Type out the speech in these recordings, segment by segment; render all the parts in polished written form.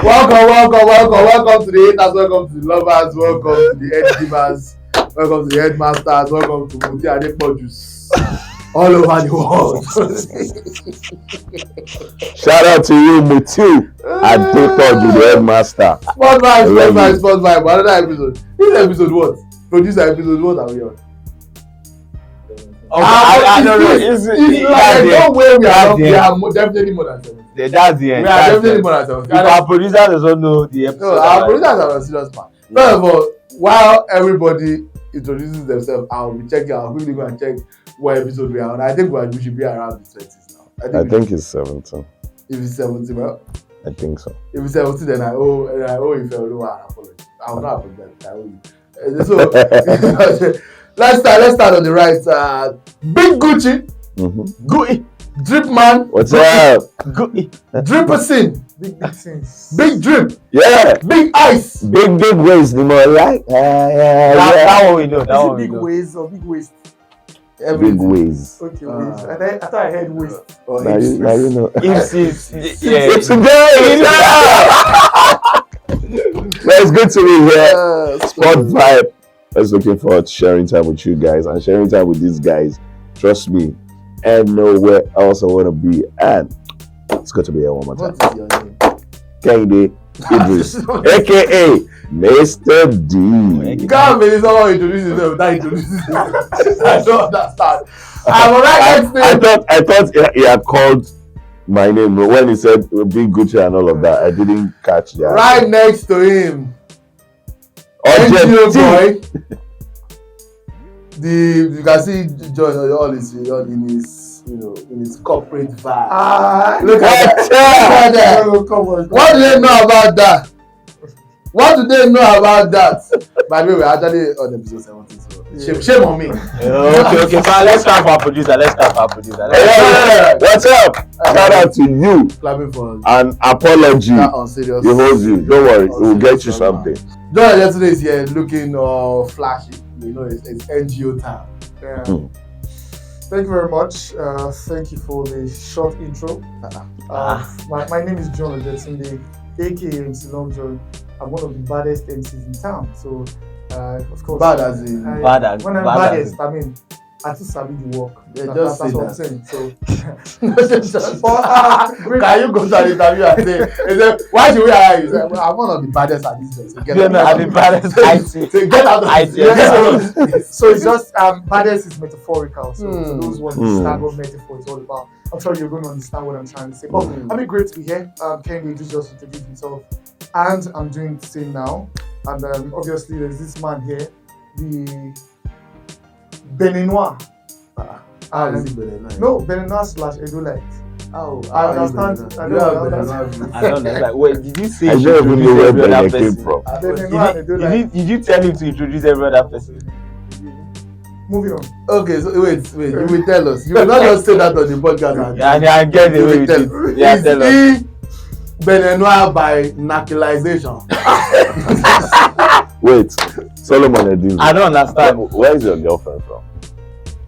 Welcome to the haters, welcome to the lovers, welcome to the head givers, welcome to the headmasters, welcome to Muti Adepojus all over the world. Shout out to you, Muti Adepoju, the headmaster. Sport vibe. Another episode. This episode what? Producer episode what are we on? Okay, I don't know. We are definitely more than 7. That's the end. We are definitely more than 7. If our producer doesn't know the episode. No, our producers are a serious man. First of all, while everybody introduces themselves, I'll quickly go and check what episode we are on. I think we should be around the 20s now. I think it's 17. If it's 17, well, I think so. if it's 17, then I owe if I don't want to apologize. I will not apologize. I owe you. So let's start on the right. Big Gucci, Gucci, Drip Man. What's up? Gucci, Dripperson, Big things. Big Drip, Yeah. Big Ice. Big ways, the more like. that one we know. That one we Big know. ways or big waist? Big ways. Okay, waist. I thought I heard waist. Now you know. It's Well, it's good to be here. Sport vibe. I was looking forward to sharing time with you guys and sharing time with these guys. Trust me, and nowhere else I want to be. And it's good to be here one more time. What is your name? Kehinde Idris, aka Mr. D. You can't believe someone introduces himself without introducing himself. I don't understand. I'm right next to him. I thought he had called my name when he said Big Gucci and all of that. I didn't catch that. Right next to him. NGO Objective. boy. You can see John all in his corporate vibe. Look at that. Come on. What do they know about that? By the way, we're actually on episode 17. So shame on me. okay. So let's start for our producer. Hey, what's up? Shout out to you. Clapping for An apology. that unserious. He holds you. Don't worry, we'll get you something. John yesterday is here looking flashy. You know, it's NGO time. Yeah. Thank you very much. Thank you for the short intro. My name is John Ojetunde, aka MC Long John. I'm one of the baddest MCs in town. So, of course, Bad as in. when I'm bad as baddest, I mean, I just sabi the work. Yeah, That's just say what I'm that. saying. So, Can you go to an interview and say, why should we hire you? Say, well, I'm one of the baddest at this place. So get out. I'm the baddest IT. So get out of IT. this. so it's just baddest is metaphorical. So those ones understand what metaphor is all about. I'm sure you're going to understand what I'm trying to say. But I mean, great to be here. Kehinde just introduced himself, and I'm doing the same now. And obviously, there's this man here, the Beninois. No, Beninois / Edolite. Oh, I understand. I don't understand. I don't know. Like, wait, did you say I you don't even know where introduce every other Benin came person? from. Beninois and Edolite. Did you tell him to introduce every other person? Moving on. Okay, so wait. You will tell us. You will not just say that on the podcast. Yeah, I get You away will with tell. it. Yeah, tell us. Is he Beninois by naturalization? Wait, Solomon Edin. I don't understand. Where is your girlfriend from?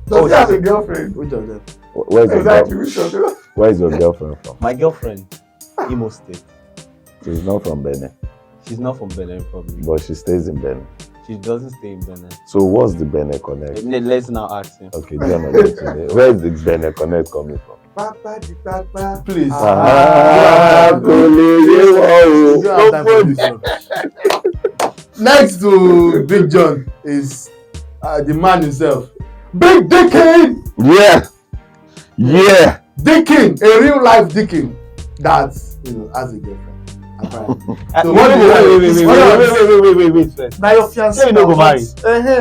Does he have a girlfriend? Which of them? Where is your Exactly, which of them? Where is your girlfriend from? My girlfriend, Imo State. She's not from Benin, She's not from Benin Republic. but she stays in Benin. She doesn't stay in Benin. So what's the Benin Connect? Let's now ask him. Okay, John Ojetunde. Where is the Benin Connect coming from? Please. You don't have time for this one. Next to Big John is the man himself, Big Dickin. Yeah. Dickin, a real life Dickin that has a girlfriend. Apparently. So Wait. First. Now your fiancé. Say you no go marry.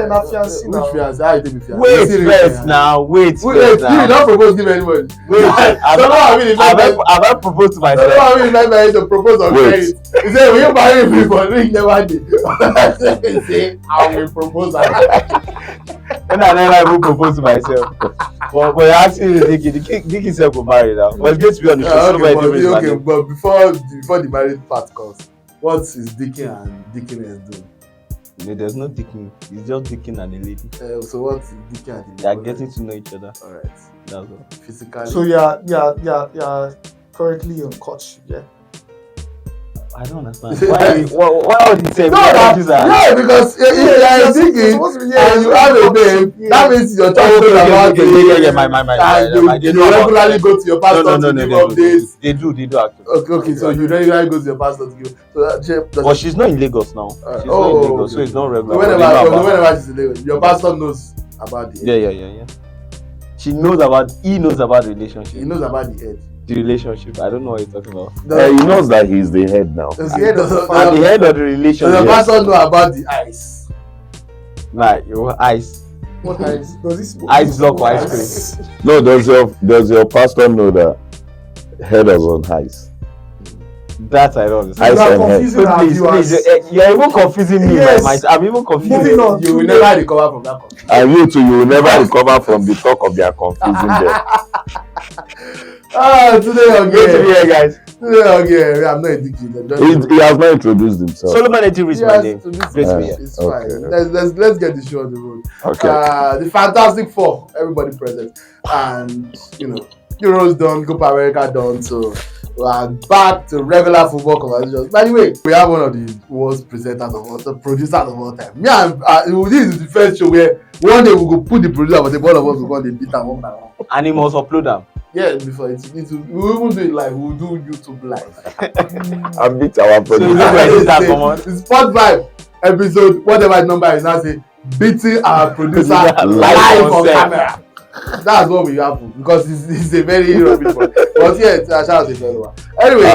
Now fiancé now. Which fiance? How you take me fiance? Wait You see first me now. Wait Wait, first you now. don't propose give anybody. Wait. Have I proposed to myself? Someone will invite me to propose on Wait. credit. He said, will you marry me for ring never did? He say, I will propose. When I never even propose to myself. But actually, Dickie self will marry now. But it's good to be on the show. Okay, but before the marriage part comes, what is Dickin and Dickiness doing? There's no Dicking. It's just Dicking and a lady. So what is Dickin and the They are getting to know each other. Alright. That's all. Physically. So you're currently on courtship, yeah? I don't understand. Why would he say? No, yeah, because if you are thinking and you have a name, that means your child knows about it. And you regularly go to your pastor to give updates. They do actually. Okay, so you regularly go to your pastor to give. So but she's not in Lagos now. She's not in Lagos, so it's not regular. So whenever she's in Lagos, your pastor knows about it. Yeah. He knows about the relationship. He knows about the head. The relationship. I don't know what you're talking about. He knows that he's the head now. The head of At the head of the relationship. So the pastor know about the ice. Like your ice. What ice? Does this Ice block or ice cream? No, does your pastor know that head is on ice? That I don't understand. Ice and head. confusing our viewers. You're even confusing me. Yes. I'm even confused. Moving on. You will never recover from that confusion. And you too, you will never recover from the talk of their confusing them. Today again. Yeah, guys. Today again. I'm not addicted. He has not introduced himself. Solomon Eti reached my name. It's fine. Okay. Let's get the show on the road. Okay. The Fantastic Four, everybody present, and Euros done, Copa America done, so we are back to regular football conversations. By the way, we have one of the worst presenters of all, the producers of all time. Me and this is the first show where one day we go put the producer, but the all of us will go and beat them one by one. And he must upload them. Yeah, before we will even do it live. We'll do YouTube live. I beat our producer. The Sport Vibe episode, whatever the number is, now say beating our producer live on camera. That's what we have because it's a very rubbish one. But yeah, shout out to everyone. Anyway,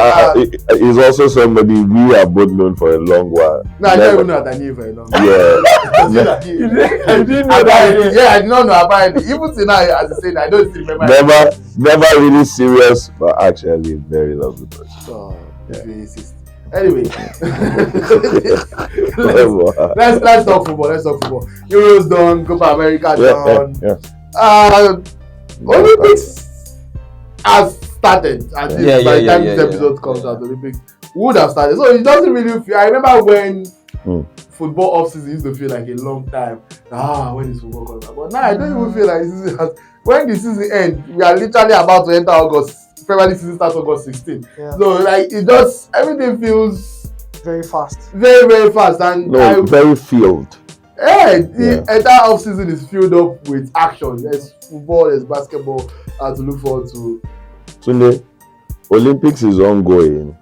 he's also somebody we are both known for a long while. No, I don't even know that I knew for a long while. Yeah. I didn't know that. Yeah, I did not know apparently. Even till now, as I said, I don't still remember. Never really serious, but actually very lovely person. Oh, if you insist. Anyway, let's talk football. Euros done, Copa America done. Yeah. Olympics has started. At least by the time this episode comes out, Olympics would have started. So it doesn't really feel. I remember when football off season used to feel like a long time. When is football coming back? But now I don't even feel like this season has. When the season ends, we are literally about to enter August. February season starts August 16. Yeah. So like it just everything feels very fast. Very, very fast and very filled. The entire off season is filled up with action. There's football, there's basketball to look forward to. Sunday, Olympics is ongoing.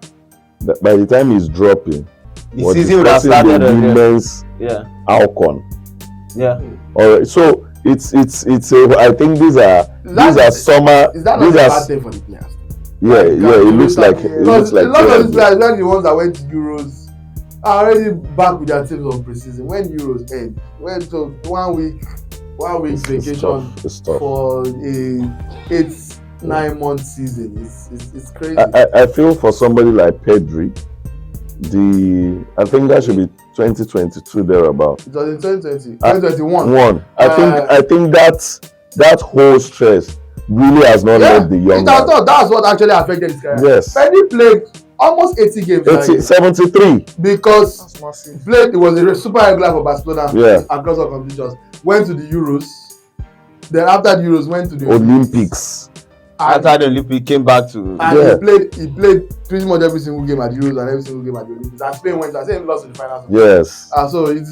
By the time it's dropping, the season would have started. The women's Alcon. Yeah. Alright, so it's I think these are summer. Is that not a bad thing for the players? Yeah, it looks like a lot of these players, like the ones that went to Euros, are already back with their teams on preseason. When Euros end, so 1 week vacation for a 8-9 month season. It's crazy. I feel for somebody like Pedri, I think that should be 2022 thereabout. It was in 2021. I think that whole stress really has not led the young man. That's what actually affected his career. Yes. Pedri played almost 80 games. 73. Because it was a super regular for Barcelona across all competitions. Went to the Euros. Then after the Euros, went to the Olympics. After the Olympics, came back to. And he played pretty much every single game at the Euros and every single game at the Olympics. And Spain went. I said he lost in the finals. Yes. So it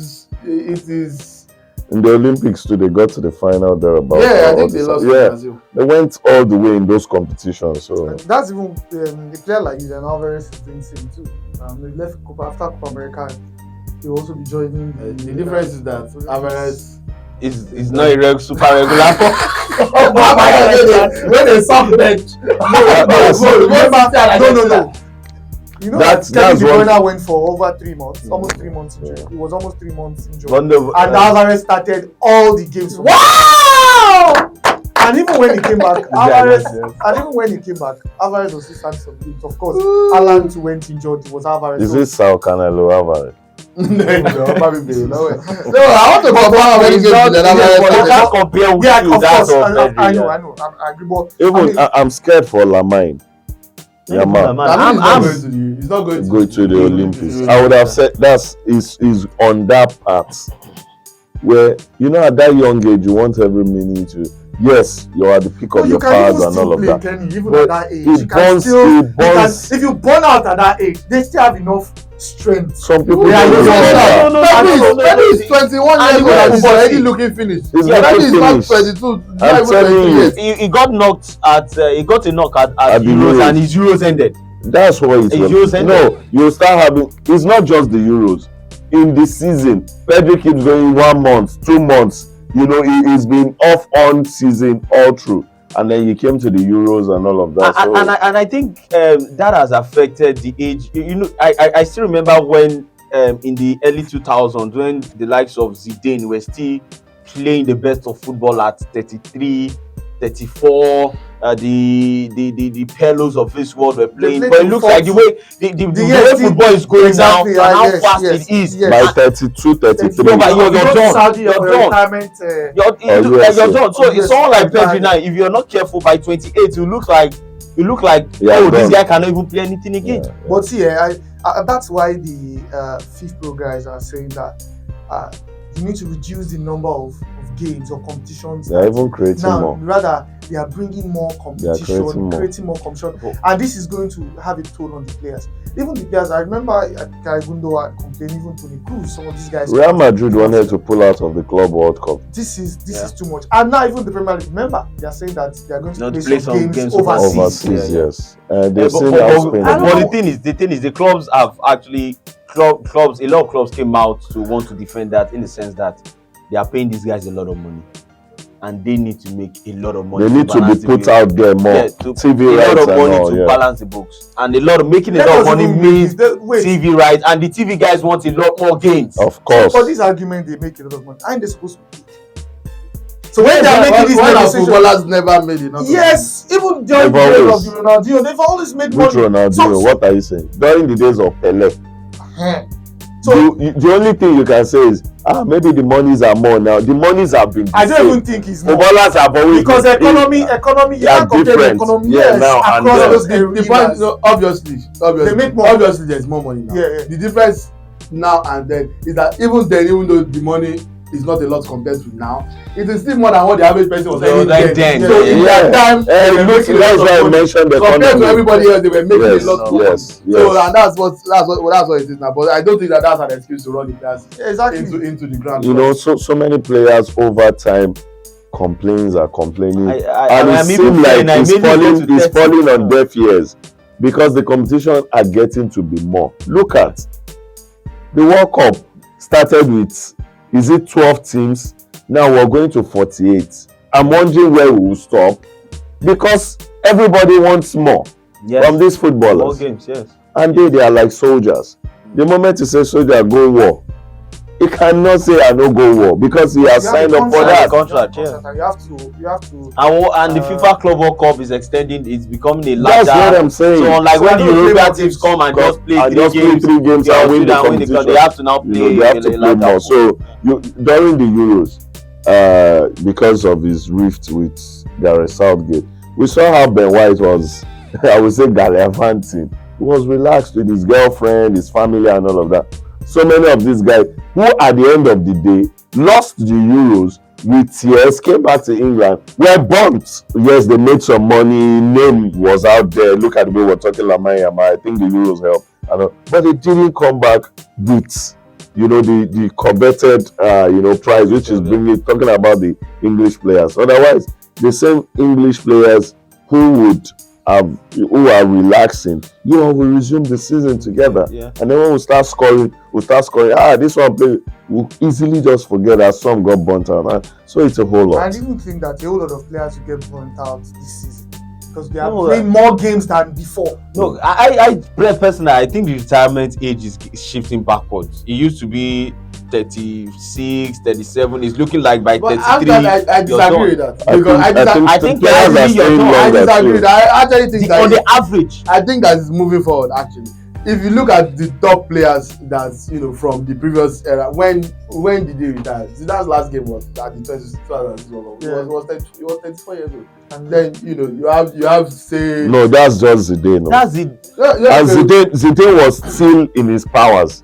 is. In the Olympics too, they got to the final thereabout. Yeah, I think they lost. Yeah, they went all the way in those competitions. So that's even the player like Julian Alvarez is doing the same too. They left after Copa America. He will also be joining. The difference is that Alvarez is not a super regular. When they soft bench. No. You know that Kevin De Bruyne went for over 3 months, almost 3 months injured. It was almost 3 months injured. And Alvarez started all the games. Wow! And even when he came back, Alvarez was still starting some games. Of course, Alan too went injured. It was Alvarez. Is this Sao Canelo Alvarez? No, I want to compare how many games Alvarez. You can't compare with that. I know. I agree, but even I'm scared for Lamine. He's not going to the Olympics. I would have said is on that path where at that young age you want every minute Yes, you are at the peak of your powers and all of that. Kenny, even But at that age, it you can burns- still. it burns- If you burn out at that age, they still have enough strength. Some people They are don't young. remember. Maybe he's 21 years old and he's already looking finished. He's Maybe looking he's not finished. 22. I'm telling you. He got knocked at he got a knock at At the Euros, Euros. and his Euros ended. That's what it It's was. Euros No, you start having. It's not just the Euros. In the season, Pedri keeps going 1 month, 2 months. You know, he's been off on season all through, and then he came to the Euros and all of that. So, And I think that has affected the age. You know, I still remember when in the early 2000s, when the likes of Zidane were still playing the best of football at 33, 34. The Pelos of this world were playing, played but it to looks 40. like the way the Yes, way football is going exactly, now, and how yes, fast yes, it is. yes. by 32, 33. No, but you're done. Saudi, You're your done. retirement. You're done. So Yes, someone like yes. Pedri now, if you're not careful, by 28, you look like Yeah, oh, done. this guy cannot even play anything again. Yeah. But see, that's why the FIFA Pro guys are saying that you need to reduce the number of games or competitions. They're even creating Now, more. rather, they are bringing more competition, creating more. competition, and this is going to have a toll on the players. Even the players, I remember Kaibundo had complained, even Toni Kroos, some of these guys. Real Madrid wanted to pull out of the Club World Cup. This is too much, and now even the Premier League. Remember, they are saying that they are going to Not play some games overseas. Overseas, Yeah. yes. And they've But seen how Spain. the thing is, the clubs have actually clubs. A lot of clubs came out to want to defend that, in the sense that they are paying these guys a lot of money, and they need to make a lot of money. They need to be balance the put books. out there more. Yeah, to TV a rights lot of and money all, to yeah. balance the books, and a lot of making a Let lot of us money even means wait. TV rights, and the TV guys want a lot more gains. Of So course. for this argument, they make a lot of money. Aren't they supposed to pay? So when they are making this One of negotiation, footballers never made enough. yes, even during the They've days of always- Ronaldinho, they've always made Which money. Ronaldinho? What are you saying? During the days of Pele, So the only thing you can say is, maybe the monies are more now. The monies have been the I don't same. even think he's more. Footballers have always Because been economy, they you are can't compare the different. economy. Yeah, Yes, now and across then. those The point, arenas. obviously, They make more. obviously, there's more money now. Yeah. The difference now and then is that even though the money is not a lot compared to now, it is still more than what the average person was earning like then. then. So in that time, they were Look, making a that's lot why I of money mentioned the compared to economy. everybody else. They were making Yes, a lot of money. yes, yes. So and that's what it is now. But I don't think that's an excuse to run the players Exactly. into the ground. You know, so many players over time complaining, and I'm it even seems like saying I it's maybe go to it's 30. falling on deaf ears because the competition are getting to be more. Look at the World Cup started with, is it 12 teams? Now we're going to 48. I'm wondering where we will stop because everybody wants more from these More footballers, games, yes. and they are like soldiers. The moment you say soldier go war, he cannot say I no go war because he has You have signed a up for contract. that. Contract, You yeah. have to. And the FIFA Club World Cup is extending. It's becoming a That's larger. what I'm saying. So unlike So when I the don't play European more teams games. come and just play And three just play games, 3 games yeah, and win the and win competition. they have to now play. You know, they have to play more. So during the Euros, because of his rift with Gareth Southgate, we saw how Ben White was, I would say, gallivanting. He was relaxed with his girlfriend, his family, and all of that. So many of these guys who, at the end of the day, lost the Euros with tears, came back to England, were bumped. Yes, they made some money. Name was out there. Look at the way we're talking Lamine Yamal. I think the Euros helped, but they didn't come back with, the coveted, prize, which is talking about the English players. Otherwise, the same English players who are relaxing, will resume the season together. Yeah. And then when we start scoring, this one play, we'll easily just forget that some got burnt out. And so it's a whole lot. And even think that a whole lot of players will get burnt out this season because they are No, playing more games than before. No, I personally, I think the retirement age is shifting backwards. It used to be 36, 37. It's looking like by But 33. I disagree with that because I think the players that are really staying your turn. I longer disagree too. with that. I actually think that On the average, I think that is moving forward. Actually, if you look at the top players that's from the previous era, when did they retire? Zidane's last game was at the 2006. Yeah. He was 34 years old, and then you have say No, that's just Zidane. No. that's it. And Zidane was still in his powers.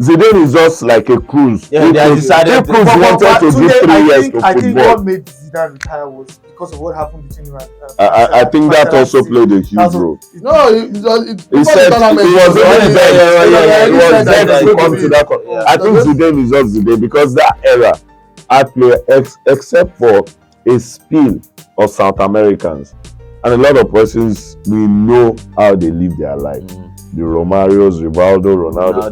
Zidane is just like a cruise. Yeah, they have decided If Cruz wanted to give 3 years to I think football. what made Zidane retired was because of what happened between him and I think that also played a huge role. No, He said it was there to come to that. I think Zidane is just Zidane because that era had played except for a spill of South Americans, and a lot of persons we know how they live their life. The Romarios, Rivaldo, Ronaldo,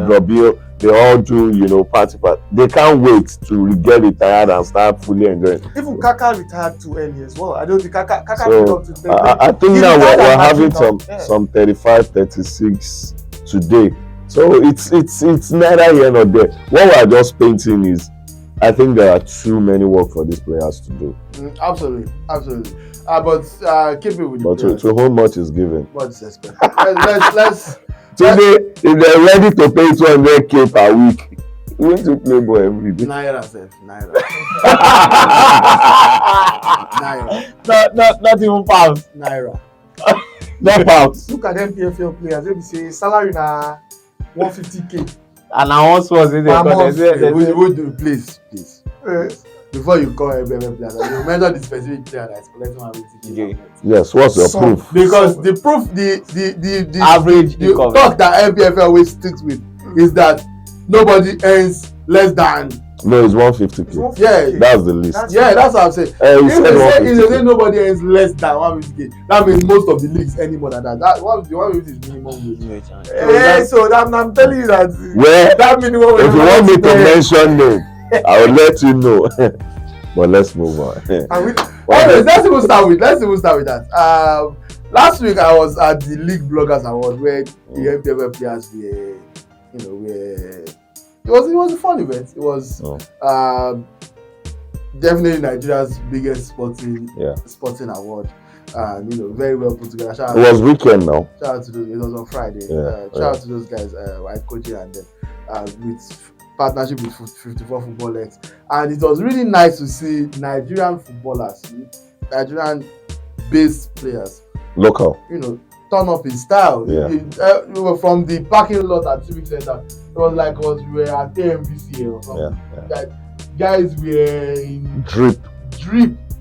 Robinho, they all do, party. They can't wait to get retired and start fully enjoying. Even Kaka retired too early as well. I don't think Kaka so, I think now we're having some 35, 36 today. So it's neither here nor there. What we're just painting is, I think there are too many work for these players to do. Absolutely. But keep it with but to whom much is given. Much respect. let's today, if they're ready to pay 200k per week, we need to play ball every day. Naira. Not even pounds. Naira. Not pounds. Look at them PFL players. They be say salary na 150k. And I once was in there. Please. Before you call MPFL players, you mention the specific player that is collecting 150k. Yes, what's your proof? Because the proof, the average income, talk that MPFL always sticks with is that nobody earns less than. No, it's 150k. Yeah, that's the list. That's what I'm saying. If they say nobody earns less than 150k, that means most of the leagues earn more than that. That 150 is minimum wage. So I'm telling you that. Well, that minimum wage. If you want me to mention name, I will let you know. But let's move on. Let's even start with that. Last week I was at the League Bloggers Award where the MPFL players were. It was a fun event. It was definitely Nigeria's biggest sporting award. Very well put together. It was weekend now. Shout out to those. It was on Friday. Shout out to those guys, White coaching and them with partnership with 54 Football Leagues. And it was really nice to see Nigerian footballers, Nigerian-based players, local, turn up in style. Yeah. We were from the parking lot at Civic Center. It was like we were at AMBC or something. That guys were in drip,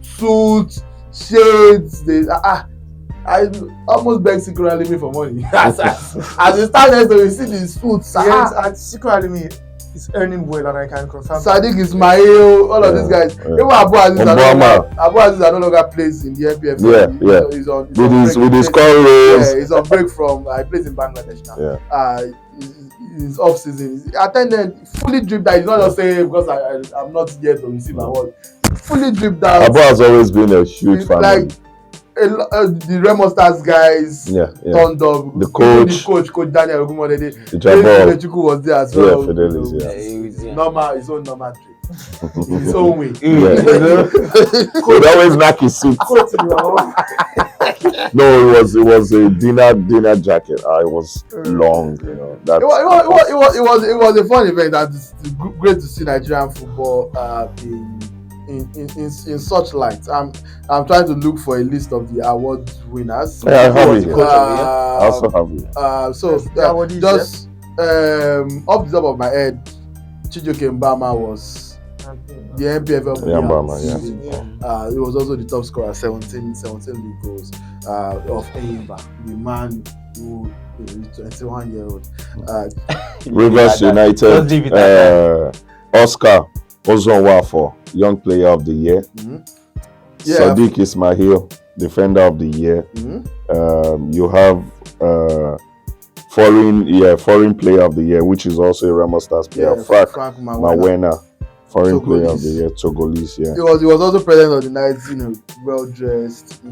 suits, shades. I almost begged Secret Alimi for money. As we started, so we see the suits. Yes, and Secret Alimi is earning well, and I can confirm. Sadiq Ismail, all of these guys. Even Abu Aziz no longer plays in the MPFL. With his cornrows. Yeah, he's on break from. He plays in Bangladesh now. His off season. He attended fully dripped out. He's not just saying because I'm not yet to receive my award. Fully dripped out. Abu has always been a huge fan. Like the Remo Stars guys turned up. The coach Daniel Ogumodede. The Jabal was there as well. Fidelis, His own normal trip. In his own way. He'd always knock his suit. No, it was a dinner jacket. It was long. It was a fun event, and it's great to see Nigerian football in such light. I'm trying to look for a list of the award winners. I have it. I also have it. Just off the top of my head, Chijioke Mbama was the MPFL player. He was also the top scorer, 17 league goals of Enyimba, the man who is 21-year-old. Rivers United, Oscar Ozonwafo, Young Player of the Year. Sadiq Ismail, Defender of the Year. You have Foreign Player of the Year, which is also a Remo Stars player. Frank Mawena, Foreign Player of the Year, Togolese. He was also present on the night, well dressed.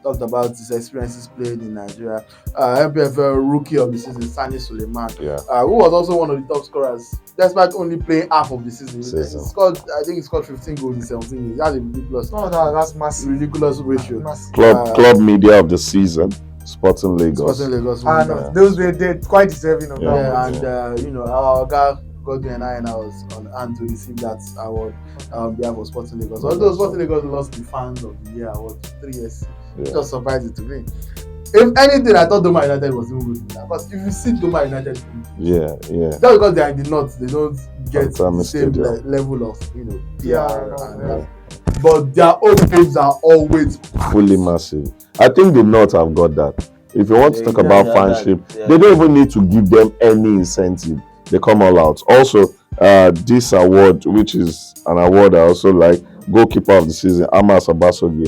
Talked about his experiences playing in Nigeria. MPFL Rookie of the Season, Sani Suleiman, who was also one of the top scorers, despite only playing half of the season. I think he scored 15 goals in 17 games. That's a ridiculous. That's massive. Ridiculous ratio. Club Media of the Season, Sporting Lagos. Those were quite deserving of that. And our guy Godwin and I was on hand to receive that award on behalf of Sporting Lagos. Although Sporting Lagos lost the Fans of the Year award 3 years. Just surprising to me. If anything, I thought Doma United was even good. Because if you see Doma United, just because they are in the north, they don't get the same level of PR. but their own games are always fully massive. I think the North have got that. If you want to talk about fanship, yeah. they don't even need to give them any incentive. They come all out. Also, this award, which is an award I also like, goalkeeper of the season, Amas Abasogi,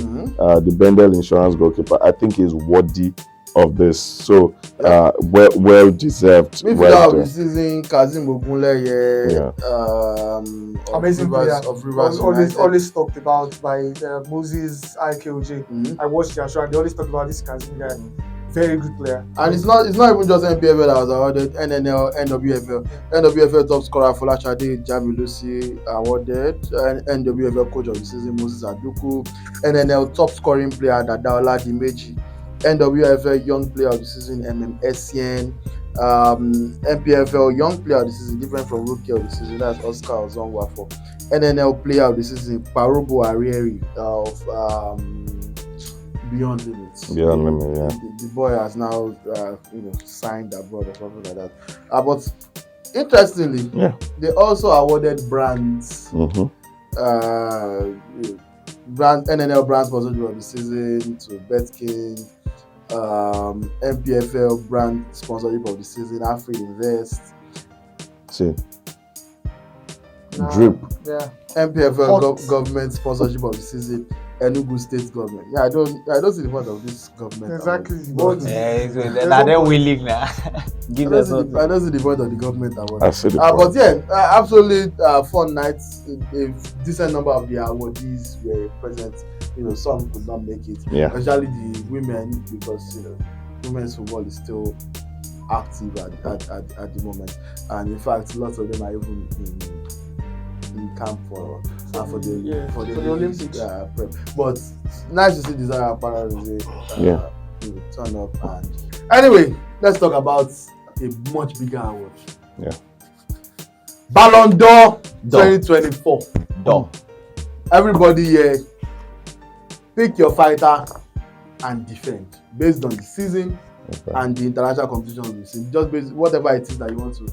the Bendel Insurance goalkeeper, I think is worthy of this. So, well deserved. Midfielder of the season, Kazim Ogunleye, amazing player of Rivers always talked about by Moses IKOJ. I watched their show and they always talk about this Kazim guy. Very good player. And it's not even just NPFL that was awarded, NNL, NWFL. NWFL top scorer Folashade Jamilusi awarded, NWFL coach of the season Moses Aduku, NNL top scoring player Dadaola Dimeji, NWFL young player of the season MMSN, NPFL young player of the season different from rookie of the season, that's Oscar Ozongwa for NNL player of the season Parubo Arieri of Beyond Limits. Beyond Limits, yeah. The boy has now, signed abroad or something like that. But interestingly, they also awarded brands, NNL brand sponsorship of the season to BetKing, MPFL brand sponsorship of the season, Afri Invest. See, Drip. Yeah. MPFL government sponsorship of the season. Enugu State government. Yeah, I don't see the point of this government. Exactly. They're willing now. Give us something. I don't see the point of the government award. I see the point. But yeah, absolutely fun nights. A decent number of the awardees were present. Some could not make it. Yeah. Especially the women, because women's football is still active at the moment, and in fact, lots of them are even in camp for the Olympics. But nice to see Desire Apparel turn up. And anyway, let's talk about a much bigger award. Yeah. Ballon d'Or 2024. Done. Everybody here, pick your fighter and defend based on the season and the international competition of the season. Just based whatever it is that you want to.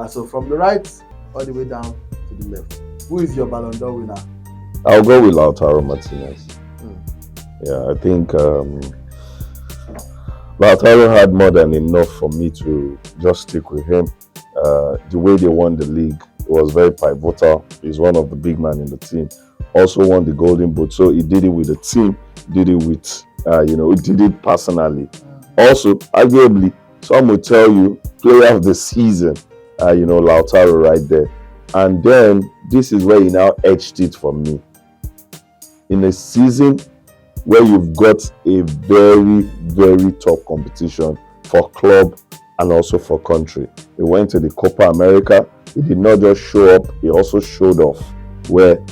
So from the right all the way down to the left. Who is your Ballon d'Or winner? I'll go with Lautaro Martinez. Yeah, I think Lautaro had more than enough for me to just stick with him. The way they won the league was very pivotal. He's one of the big men in the team. Also won the Golden Boot, so he did it with the team. Did it with, he did it personally. Also, arguably, some will tell you, player of the season, Lautaro right there. And then this is where he now edged it for me. In a season where you've got a very, very tough competition for club and also for country. He went to the Copa America. He did not just show up, he also showed off, where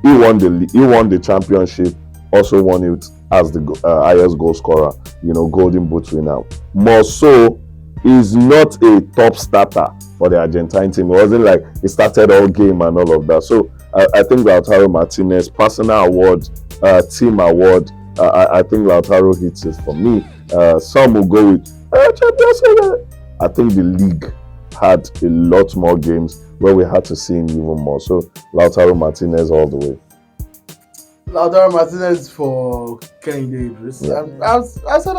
he won the championship, also won it as the highest goal scorer, Golden Boot winner. More so, he's not a top starter for the Argentine team. It wasn't like he started all game and all of that. So I think Lautaro Martinez, personal award, team award, I think Lautaro hits it for me. Some will go with Champions League. I think the league had a lot more games where we had to see him even more. So Lautaro Martinez all the way. Lautaro Martinez for Kehinde Idris. Yeah. I said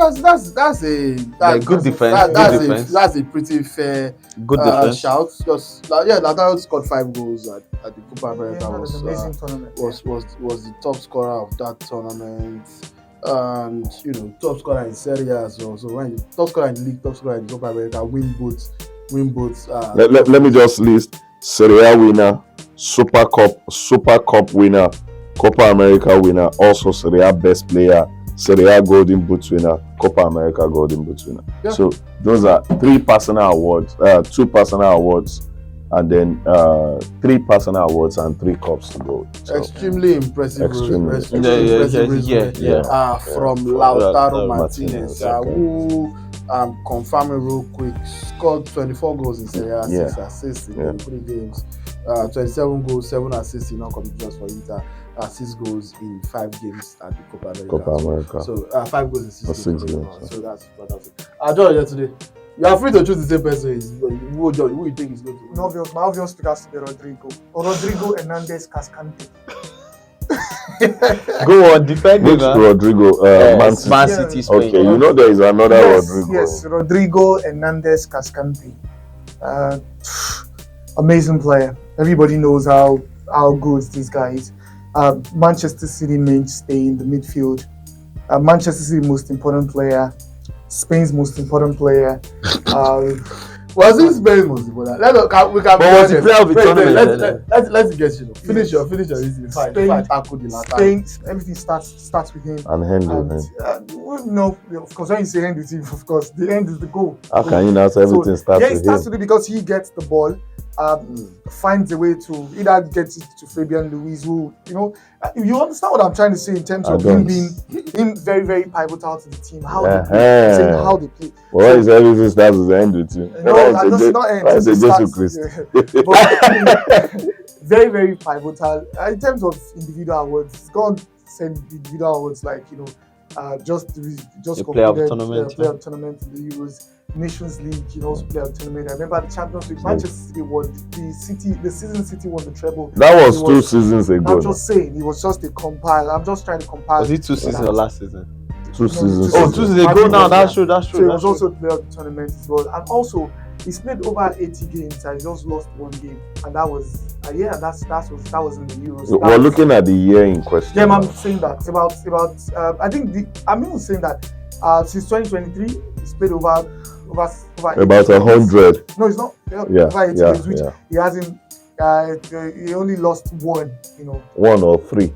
that's a good defense. That's a pretty fair Good defense. shout. Just Lautaro scored 5 goals at the Copa America. That was an amazing tournament. Was the top scorer of that tournament, and top scorer in Serie A as well. So when you top scorer in the league, top scorer in the Copa America, win both. Let me just list: Serie A winner, Super Cup winner, Copa America winner, also Serie A best player, Serie A Golden Boot winner, Copa America Golden Boot winner. Yeah. So those are 3 personal awards, 2 personal awards, and then 3 personal awards and 3 cups to go. So, extremely impressive. Extremely. From Lautaro Martinez, who confirming real quick, scored 24 goals in Serie A, 6 assists in 3 games, 27 goals, 7 assists in non-competitions for Inter, 6 goals in 5 games at the Copa America. So 5 goals in 6 games. So that's fantastic. John, yesterday, you are free to choose the same person. Who you think is going to win? My obvious pick has to be Rodrigo Hernandez Cascante. Go on, defend him. Which Rodrigo? Man City. Man City is playing. Okay, you know there is another Rodrigo. Yes, Rodrigo Hernandez Cascante. Amazing player. Everybody knows how good this guy is. Manchester City mainstay in the midfield. Manchester City most important player. Spain's most important player. Was it Spain's most important? We can. But was the player of the tournament? Let's get you. Finish your this before I tackle the last Spain, everything starts with him. And handle him. No, of course, when you say end with him, of course, the end is the goal. How can you now say everything starts Yeah, it with starts him? with it because he gets the ball, finds a way to either get it to Fabian Luiz, who, you understand what I'm trying to say in terms of him being very, very pivotal to the team, how they play, saying how they play. Well, is everything starts with the end with you? No, that does not end. I say It Jesus Christ. But very, very pivotal. In terms of individual awards, he's gone send individual awards like, just player of concluded, tournament, player of tournament in the Euros, Nations League, also player of tournament. I remember the Champions League, Manchester City won the season City won the treble. That was 2 seasons ago. I'm just saying, it was just a compile. I'm just trying to compile. Was it 2 seasons or last season? 2 seasons. Oh, 2 seasons ago now. That's true. So he was also player of the tournament as well, and also he's played over 80 games and he just lost 1 game, and that was that was in the Euros. We're looking at the year in question. Yeah, I'm saying that it's about I'm even saying that since 2023 he's played over about 100. No, it's not. Yeah, over 80 yeah, games, which yeah. he hasn't. He only lost 1. 1 or 3.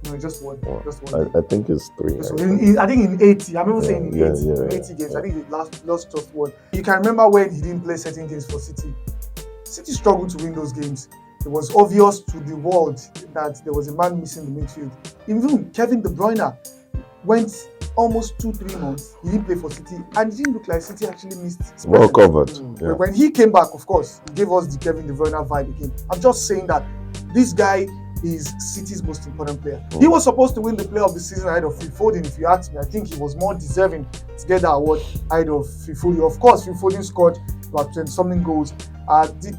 No, just 1. Just 1. I think it's 3. So I think in 80, I'm even saying in 80, yeah, 80 games, I think he lost just 1. You can remember when he didn't play certain games for City. City struggled to win those games. It was obvious to the world that there was a man missing the midfield. Even Kevin De Bruyne went almost 2-3 months. He didn't play for City, and it didn't look like City actually missed his Well presence. covered. Yeah. When he came back, of course, he gave us the Kevin De Bruyne vibe again. I'm just saying that this guy is City's most important player. He was supposed to win the player of the season ahead of Phil Foden. If you ask me, I think he was more deserving to get that award ahead of Phil Foden. Of course, Phil Foden scored about 20-something goals.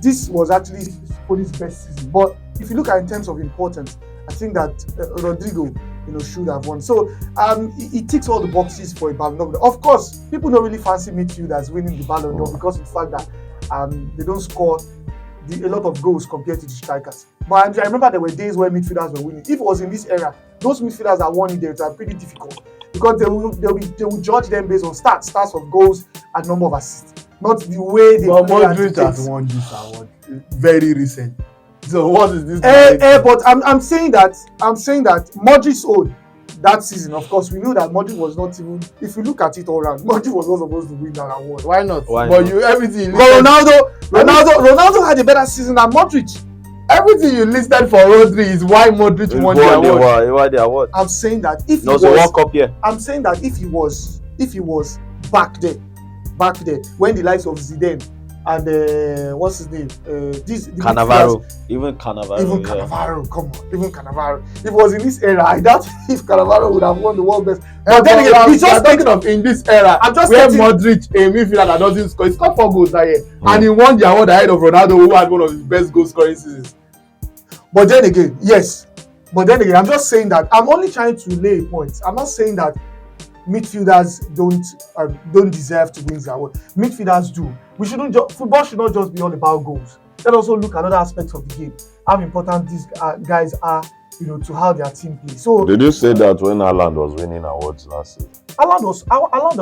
This was actually Foden's best season. But if you look at it in terms of importance, I think that Rodrigo, should have won. So he ticks all the boxes for a Ballon d'Or. Of course, people don't really fancy midfielders winning the Ballon d'Or because of the fact that they don't score a lot of goals compared to the strikers. But I remember there were days where midfielders were winning. If it was in this era, those midfielders that won it, they are pretty difficult because they will judge them based on stats of goals and number of assists, not the way they play. Modric has won this award very recent. So what is this? But I'm saying that Modric's own that season, of course, we knew that Modric was not even. If you look at it all around, Modric was not supposed to win that award. Why not? Why but not? you everything. But Ronaldo had a better season than Modric. Everything you listed for Rodri is why Modric won the award. He won the award. I'm saying that if he No, was, so World Cup, yeah. I'm saying that if he was back there, when the likes of Zidane and what's his name, Cannavaro, even Cannavaro. Cannavaro, come on, even Cannavaro. If it was in this era, I doubt if Cannavaro would have won the world best. But then again, he's just talking of in this era. I'm just where stating- Modric, a midfielder that doesn't score, he scored 4 goals that year, and he won the award ahead of Ronaldo, who had one of his best goal scoring seasons. But then again, yes. But then again, I'm just saying that I'm only trying to lay a point. I'm not saying that midfielders don't deserve to win the award. Midfielders do. Football should not just be all about goals. Let's also look at other aspects of the game. How important these guys are, to how their team plays. So Did you say that when Haaland was winning awards last season? Haaland was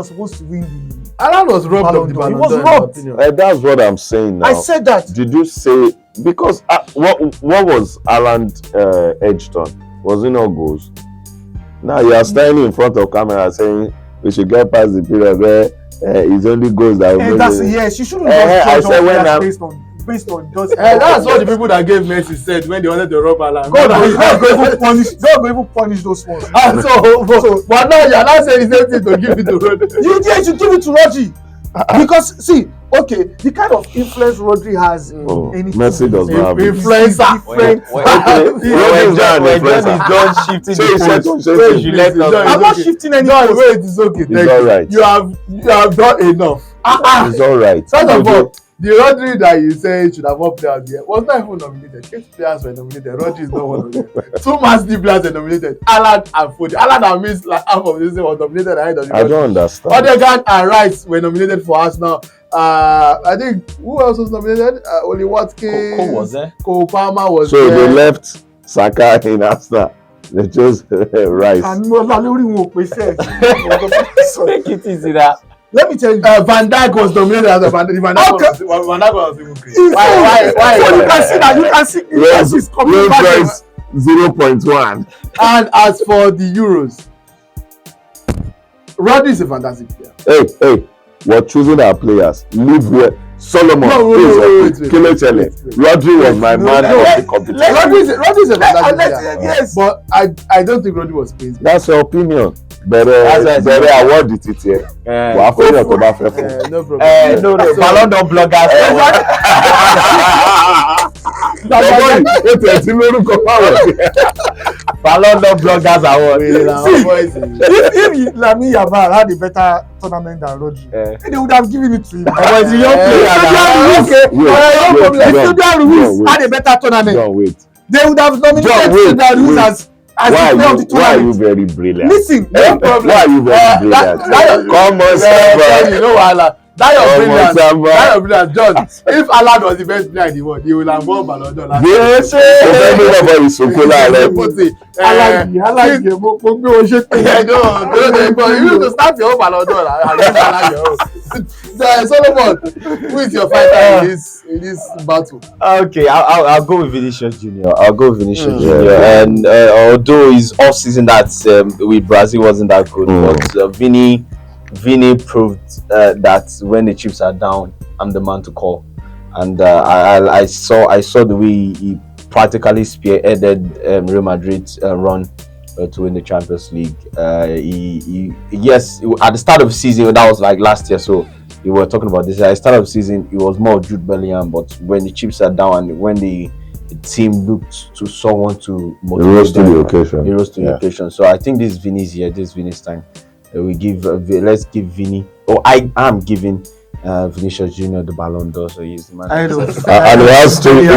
supposed to win the. Haaland was robbed of the Ballon Ballon d'Or. d'Or. He was robbed. That's what I'm saying now. I said that. Did you say because what was Haaland edged on? Was it not goals? Now you are standing in front of camera saying we should get past the period where it's only goals that will make it. Yes, you shouldn't I just said judge when players based on just. That's what the people that gave Messi said when they wanted to rob Haaland. God will even punish those ones. But now you're not saying the same thing to give it to Rodri. You should give it to Rodri. Because see, okay, the kind of influence Rodri has in any Messi does not have it. Influencer. I'm not shifting any post. Wait, it's okay. It's all right. You have done enough. It's all right. First of all, the Rodri that you say should have won player of the year was not even nominated. 8 players were nominated. Rodri is not one of them. 2 Man City players were nominated. Haaland and Foden. Haaland that means like half of the season was nominated ahead of the I don't understand. Odegaard and Rice were nominated for Arsenal. I think who else was nominated? Oli Watkins. Cole was there. Cole Palmer was So there. they left Saka in Arsenal. They chose Rice. And lórí wọn ò pèsè. Make it easy that. Let me tell you. Van Dijk was nominated as a Van Dijk was even great. Why? You can see that. You can see. Yes, It's coming back. Price 0.1. And as for the Euros, Rodri is a fantastic player. Hey, we're choosing our players. Live where Solomon, wait. Rodri was my man of the competition. Rodri is a fantastic player. Yes. But I don't think Rodri was playing. That's your opinion. Bẹ̀rẹ̀ award títí ẹ̀. Wàá fún yàn tó bá fẹ́ fún. No problem. No, Ballon d'Or bloggers. Bàbá yìí ètò ẹ̀sìn lórúkọ báwọn. Ballon d'Or bloggers award. If Lamine Yamal had a better tournament than Rodri, they would have given it to him. Was a young player. Julian Ruiz had a better tournament. Don't wait. They would have nominated Julian Ruiz as the player of the Why are you tournament. very brilliant? Listen, No problem. Why are you very brilliant? Come on, Samba. You know what? That your Samba. brilliant, John. If Haaland was the best player in the world, he would have won Ballon d'Or last Yes, ọ̀fẹ́ ìsòkò láàrẹ̀. I like you. Mo gbé o ṣe pé. You need to start your own Ballon d'Or. Solomon, who is your fighter in this battle? Okay, I'll go with Vinicius Junior. And although his off season with Brazil wasn't that good, but Vini proved that when the chips are down, I'm the man to call. And I saw the way he practically spearheaded Real Madrid's run to win the Champions League. Yes, at the start of the season, that was like last year, so we were talking about this. At the start of the season, it was more Jude Bellingham, but when the chips are down and when the team looked to someone to motivate He rose to them, the occasion. he rose to the occasion. So I think this is Vini's year. This is Vini's time. Let's give Vini. I am giving Vinicius Junior the Ballon d'Or. So he's the man. I know. And he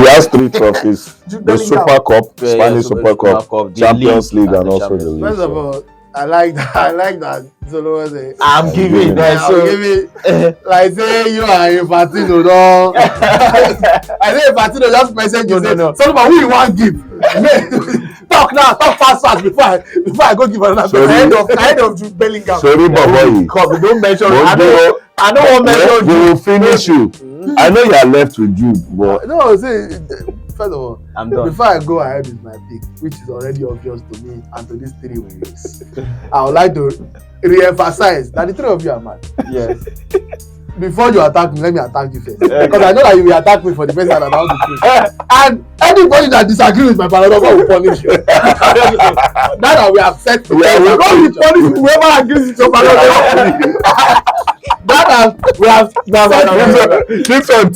has 3 trophies: the Super Cup, Spanish Super Cup, the Champions League, and the also the Champions league. First of all, I like that. Solomon say, I'm giving that. I'll So give it. Like say you are Infantino, no. I say Infantino just message you say, Solomon, who you want give? Talk fast before I go give another. Ahead of Jude Bellingham. Sorry, Baba. Come, don't mention. Don't I don't want to mention. We will finish you. I know you are left with Jude, but No, say first of all, I'm done. before I go ahead with my pick, which is already obvious to me and to these 3 winners, I would like to re-emphasize that the 3 of you are mad. Yes. Before you attack me, let me attack you first. Because I know that you will attack me for the first time and I want to pick. And anybody that disagrees with my Ballon will punish you. That we have set the Yeah, God will punish whoever agrees with your Ballon That we have this one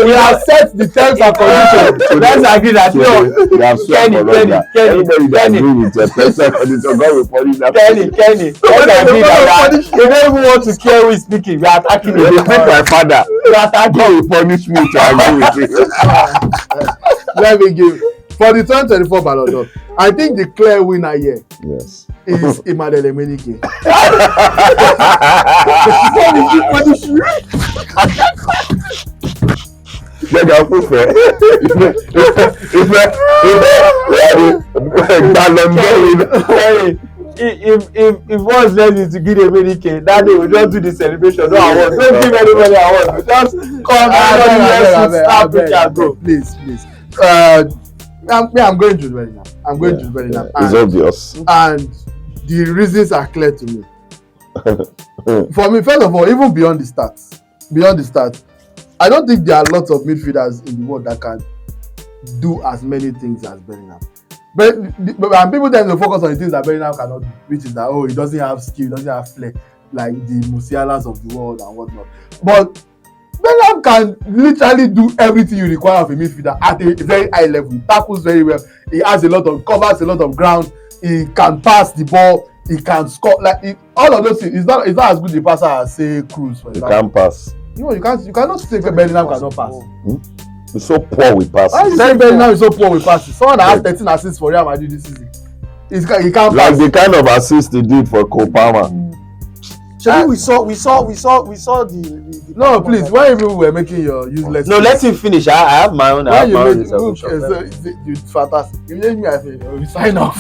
we have set the terms and conditions. Let's agree that you have sworn for that. Everybody that agree with your person condition, God will punish that. Kenny. Let's agree that you don't even want to care who is speaking. We are attacking You you. pick my father. God will punish me to agree with you. Let me give for the 2024 Ballon d'Or. I think the clear winner here Yes. is Emmanuel Emenike. Make a proof. If one's learning to give American, that day we don't do the celebration. No award. Don't give anybody award. We just come and go. Please. I'm going to Bellingham. I'm going to Bellingham. It's obvious. And the reasons are clear to me. For me, first of all, even beyond the stats, I don't think there are lots of midfielders in the world that can do as many things as Bellingham. But and people tend to focus on the things that Bellingham cannot do, which is that he doesn't have skill, he doesn't have flair like the Musialas of the world and whatnot. But Bellingham can literally do everything you require of a midfielder at a very high level. He tackles very well. He covers a lot of ground. He can pass the ball. He can score. All of those things. He's not as good a passer as say Cruz. For You example. can't pass. No, you cannot say Bellingham cannot pass. He's so poor with passes. Why you say Bellingham is so poor with passes? Someone that has 13 assists for Real Madrid this season. He can't Like pass. the kind of assist he did for Cole Palmer. Shall we saw the No, please. Why you were making your useless? No, let him finish. I have my own. Why you own made reservation. you fantastic. You made me. I feel you sign off.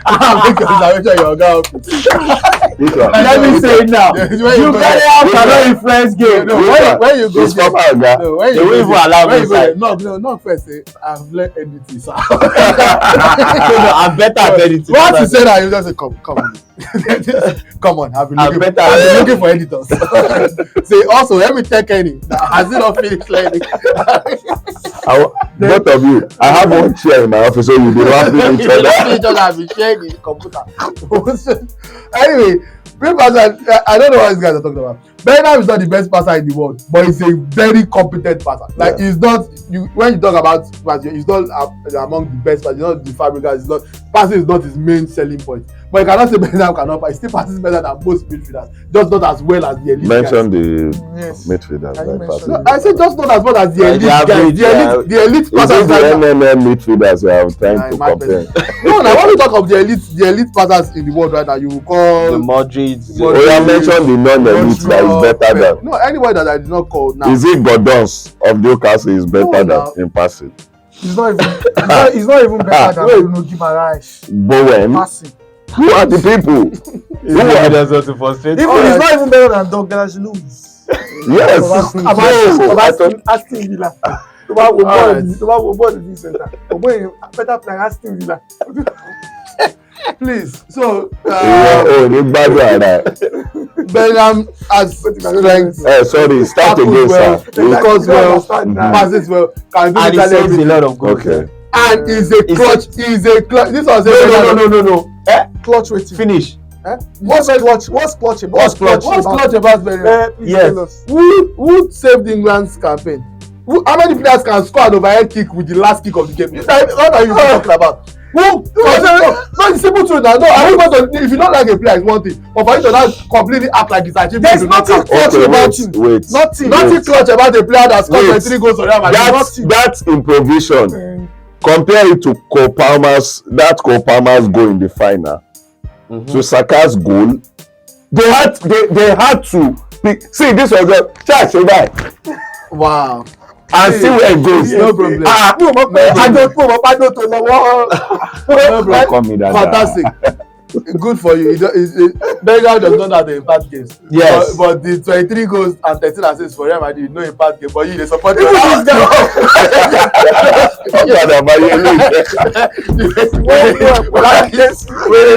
I'll make your reservation your girl. Let me say it now. You cannot influence game. No, when you go, He's Papa Oga. no, when They you won't even allow me inside. No, first say I've learned anything, sir. I'm better at editing. Once you say that, you just say, come on. Come on, I've been looking for editors. Say also, let me tell Kenny, has it not finished learning? Both of you, I have one chair in my office, so you don't have to each other. I've been sharing the computer. Anyway, I don't know what these guys are talking about. Bellingham is not the best passer in the world, but he's a very competent passer. Like he's not. When you talk about, he's not among the best passers. He's not the Fabregas. He's not passing is not his main selling point. But you cannot say Bellingham cannot pass. He still passes better than most midfielders, just not as well as the elite Mention guys. the midfielders. Like passing. No, I said just not as well as the elite guys. The elite Is passers. it the MMM midfielders you are trying to compare? No, now when we talk of the elite passers in the world right now, you will call The Modric. Oh, you mentioned the non-elite that is better than. No, anybody that I did not call now. Is it Gordons of Newcastle is better No, than in passing? He's not even better than Bruno Guimaraes. Bowen? Passing. Who are the people? Who are That's what to frustrate. Even he's not even better than Douglas Luiz. Yes. Aston Villa. To bá wo bọ́ọ̀lù ní center. Ọgbọ́n better player Aston Villa. Please, so ní gbádùn ara. Bellingham has strength. Sorry, start again, sir. He scores well, passes well, can do And he literally saves a everything. lot of goals. Okay. And he's a clutch. This was No. Clutch waiting. Finish. What's clutch about? What's clutch about Bellingham? Please Yes. tell us. Who saved England's campaign? How many players can score an overhead kick with the last kick of the game? What are you talking about? Who? No, it's simple truth now. No, I don't if you don't like a player, it's one thing. But for you to not completely act like it's achievement, There's nothing clutch about him. Wait. Nothing clutch about a player that scored 23 goals for Real Madrid. That's improvisation. Compare it to Cole Palmer's goal in the final. To Saka's goal. They had to see this was a charge guy. Wow. And see where it goes. No problem. No problem. Fantastic. Good for you. Bellingham does not have the impact games. Yes. But the 23 goals and 13 assists for Real Madrid, no impact game. But you, they support him. They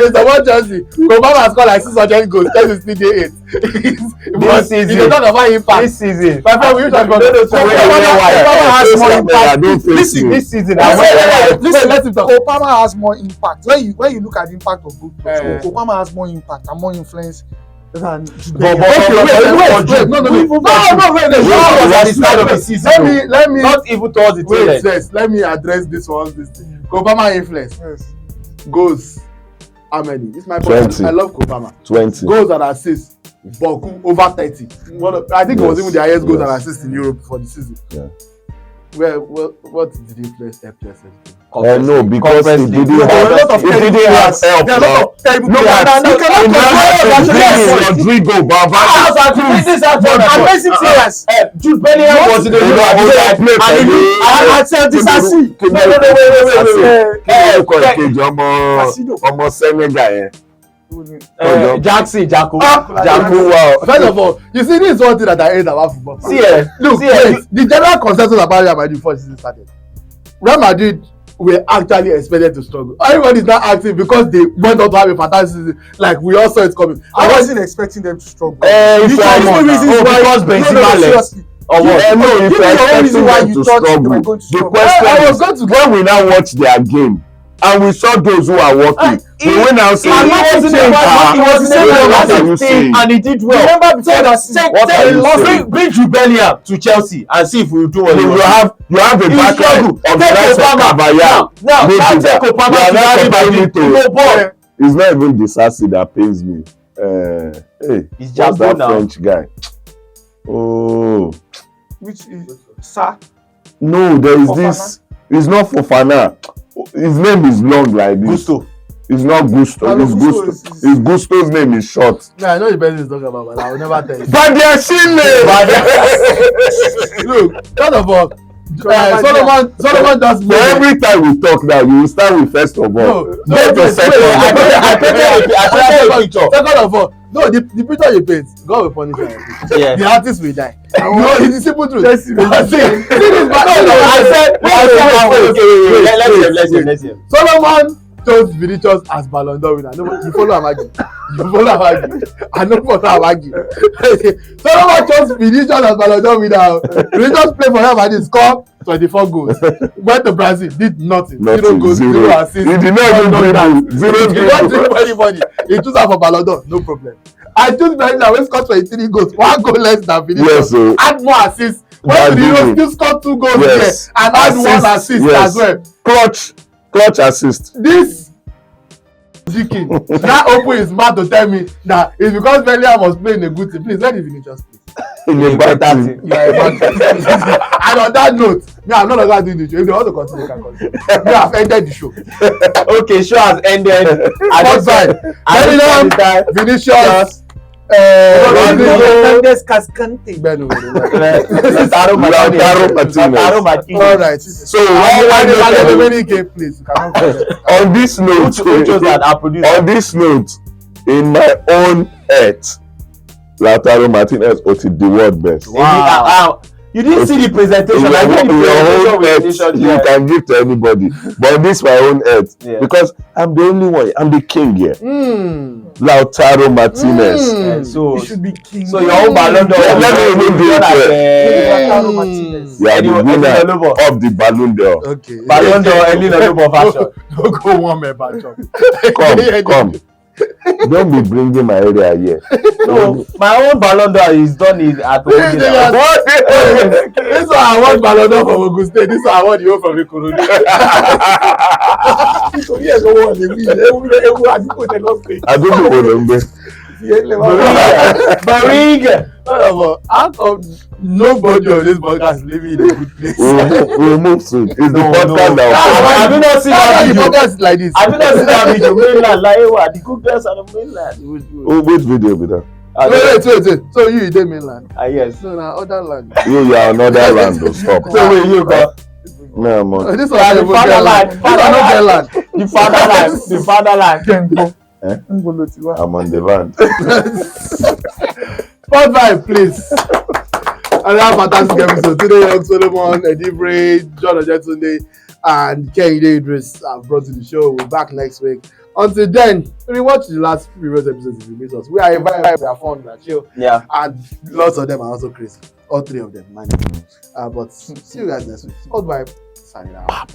support Chelsea. Obama has scored like 600 goals. Chelsea still dey 8. This season. He does not have impact. This season. My friend, we use that for Obama has more impact. This season. Listen, let him talk. Obama has more impact. When you look at the impact of good players, Obama has more impact and more influence than Wait, let me not even towards the tail end. Yes, let me address this one. Obama influence goals. How many? It's my point. 20. I love Obama. 20. Goals and assists. Boku over 30. I think it was even the highest goals and assists in Europe for the season. Yeah. Well, what did he play? No, because he didn't have help. Rodrigo, Amazing players. Jude Bellingham was in the ọmọ Senegal yẹn. Jackson, Jaco. Wow. First of all, you see, this is one thing that I hate about football. Look, the general consensus about Real Madrid before the season started. Real Madrid were actually expected to struggle. Everybody is not acting because they went on to have a fantastic season. Like we all saw it coming. I wasn't expecting them to struggle. Because Benzema left. If you're expecting them to struggle, the question is when we now watch their game and we saw those who are working, we will now say, and he did well. Remember before that bring Jude Bellingham to Chelsea and see if we will do what you have a background of the likes of Caballero. It's not even the Sassy that pains me. Hey, it's what's that now. French guy? Oh. Which is Sir. No, there is Fofana? this. It's not Fofana. His name is long like this. Gusto. It's not Gusto. No, It's Gusto Gusto. is- It's Gusto's name is short. Yeah, I know the person is talking about, but I will never tell you. Badiashile! Look, first of all, Solomon just For every time we talk now, you will start with first of all. No, Get your second. I painted a picture. Second of all, no, the picture you paint, God will punish you. Yeah. The artist will die. No, it's the simple truth. Yes, Let's hear. Solomon chose Vinicius as Ballon d'Or winner. No, you follow Amagi. I don't follow Amagi. Solomon chose Vinicius as Ballon d'Or winner. Vinicius played for him and he scored 24 goals. Went to Brazil, did nothing. 0 goals, 0 assists. He did not even dribble. Zero He did not dribble. dribble anybody. He chose her for Ballon d'Or, no problem. I chose Vinicius when scored 23 goals, 1 goal less than Vinicius. Yes, so Add more assists. When the Heroes still scored 2 goals Yes. there and add 1 assist as well. Clutch assist. This Jikin now open his mouth to tell me that it's because Bellingham was playing a good team. Please let the Vinicius play. In a bad team. You are a bad team. And on that note, me I'm not gonna do the show. If they want to continue, they can continue. Me I've ended the show. Okay, show has ended. First side, Bellingham, Vinicius, Fernandes Cascante. Lautaro Martinez. Martinez. All right. So How many game, please? You cannot forget. on this note, Who chose that? Our producer. on this note, in my own head, Lautaro Martinez voted the world best. Wow. You didn't see the presentation. I did the In your presentation own with head, Vinicius. you Yeah. can give to anybody, but this my own head because I'm the only one. I'm the king here. Lautaro Martinez. Yeah, so He should be king. your own Ballon d'Or. Yeah, let me even do it Lautaro Martinez. You are the Anyway, winner Elilo. of the Ballon d'Or. Okay. Ballon d'Or, Elilo version. Don't go one man back up. Come. Don't be bringing my area here. No, my own Ballon d'Or is done at home. This one I want Ballon d'Or from Ogun State. This one I want you from Ikorodu. Yes, I want to win. I don't know what Barriga. How come nobody on this podcast is living in a good place? we'll move soon. It's the podcast Have you now. not seen How that come the video? podcast is like this? Have you not seen that video? Mainland, like, what? The good girls on the mainland. Oh, which video be that? Wait. So you dey mainland? Yes. No, na other land. You are another land to stop. So wait, you go. No, man. This one I don't get land. This one no get land. The fatherland. The fatherland. I'm on the van. Spot vibe, please. Another fantastic episode. Today, Young Solomon, Edibre, John Ojetunde, and Kehinde Idris have brought to the show. We'll be back next week. Until then, rewatch the last previous episodes if you miss us. We are a vibe, we are fun, we are chill. Yeah. And lots of them are also crazy. All 3 of them, man. But see you guys next week. Spot vibe, signing out.